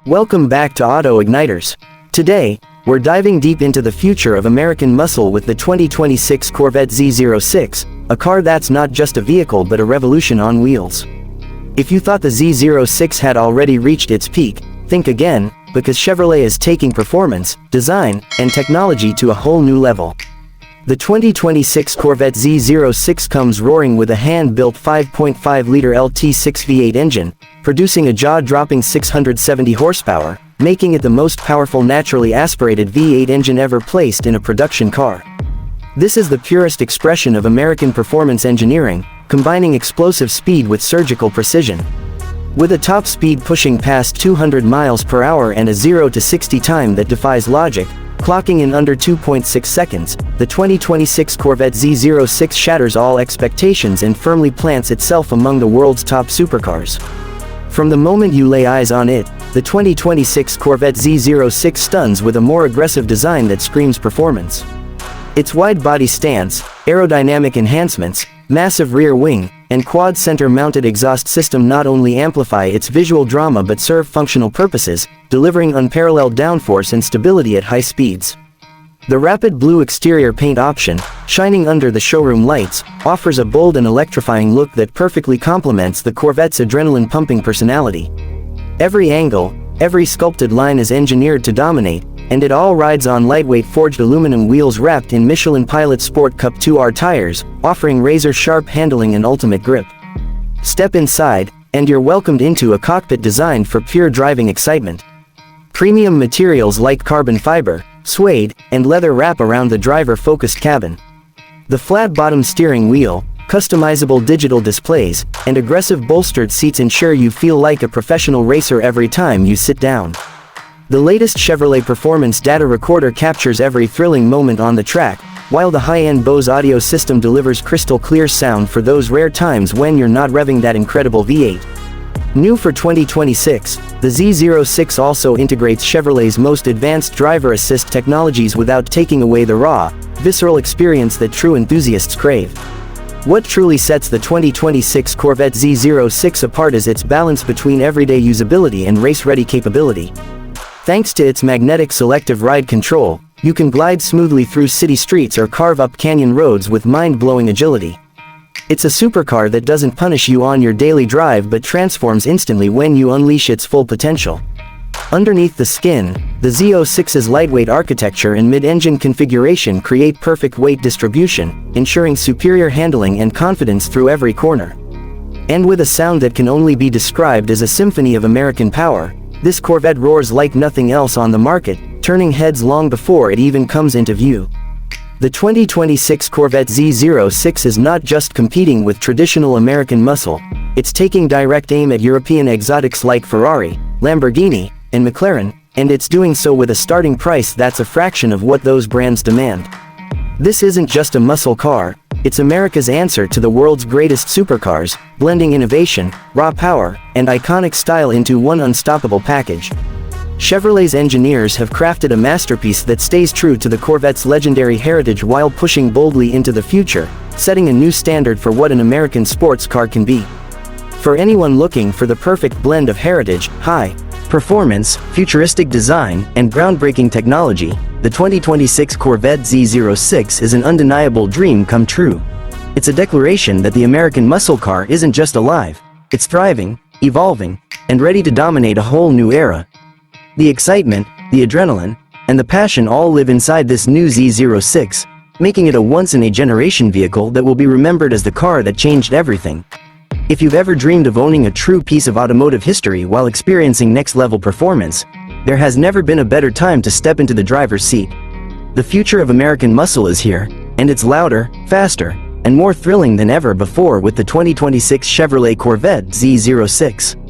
Welcome back to Auto Igniters. Today, we're diving deep into the future of American muscle with the 2026 Corvette Z06, a car that's not just a vehicle but a revolution on wheels. If you thought the Z06 had already reached its peak, think again, because Chevrolet is taking performance, design, and technology to a whole new level. The 2026 Corvette Z06 comes roaring with a hand-built 5.5-liter LT6 V8 engine, producing a jaw-dropping 670 horsepower, making it the most powerful naturally aspirated V8 engine ever placed in a production car. This is the purest expression of American performance engineering, combining explosive speed with surgical precision. With a top speed pushing past 200 miles per hour and a 0 to 60 time that defies logic, clocking in under 2.6 seconds, the 2026 Corvette Z06 shatters all expectations and firmly plants itself among the world's top supercars. From the moment you lay eyes on it, the 2026 Corvette Z06 stuns with a more aggressive design that screams performance. Its wide-body stance, aerodynamic enhancements, massive rear wing, and quad-center mounted exhaust system not only amplify its visual drama but serve functional purposes, delivering unparalleled downforce and stability at high speeds. The Rapid Blue exterior paint option, shining under the showroom lights, offers a bold and electrifying look that perfectly complements the Corvette's adrenaline-pumping personality. Every angle, every sculpted line is engineered to dominate, and it all rides on lightweight forged aluminum wheels wrapped in Michelin Pilot Sport Cup 2R tires, offering razor-sharp handling and ultimate grip. Step inside, and you're welcomed into a cockpit designed for pure driving excitement. Premium materials like carbon fiber, suede, and leather wrap around the driver-focused cabin. The flat-bottom steering wheel, customizable digital displays, and aggressive bolstered seats ensure you feel like a professional racer every time you sit down. The latest Chevrolet performance data recorder captures every thrilling moment on the track, while the high-end Bose audio system delivers crystal-clear sound for those rare times when you're not revving that incredible V8. New for 2026, the Z06 also integrates Chevrolet's most advanced driver assist technologies without taking away the raw, visceral experience that true enthusiasts crave. What truly sets the 2026 Corvette Z06 apart is its balance between everyday usability and race-ready capability. Thanks to its magnetic selective ride control, you can glide smoothly through city streets or carve up canyon roads with mind-blowing agility. It's a supercar that doesn't punish you on your daily drive but transforms instantly when you unleash its full potential. Underneath the skin, the Z06's lightweight architecture and mid-engine configuration create perfect weight distribution, ensuring superior handling and confidence through every corner. And with a sound that can only be described as a symphony of American power, this Corvette roars like nothing else on the market, turning heads long before it even comes into view. The 2026 Corvette Z06 is not just competing with traditional American muscle, it's taking direct aim at European exotics like Ferrari, Lamborghini, and McLaren, and it's doing so with a starting price that's a fraction of what those brands demand. This isn't just a muscle car, it's America's answer to the world's greatest supercars, blending innovation, raw power, and iconic style into one unstoppable package. Chevrolet's engineers have crafted a masterpiece that stays true to the Corvette's legendary heritage while pushing boldly into the future, setting a new standard for what an American sports car can be. For anyone looking for the perfect blend of heritage, high performance, futuristic design, and groundbreaking technology, the 2026 Corvette Z06 is an undeniable dream come true. It's a declaration that the American muscle car isn't just alive, it's thriving, evolving, and ready to dominate a whole new era. The excitement, the adrenaline, and the passion all live inside this new Z06, making it a once-in-a-generation vehicle that will be remembered as the car that changed everything. If you've ever dreamed of owning a true piece of automotive history while experiencing next-level performance, there has never been a better time to step into the driver's seat. The future of American muscle is here, and it's louder, faster, and more thrilling than ever before with the 2026 Chevrolet Corvette Z06.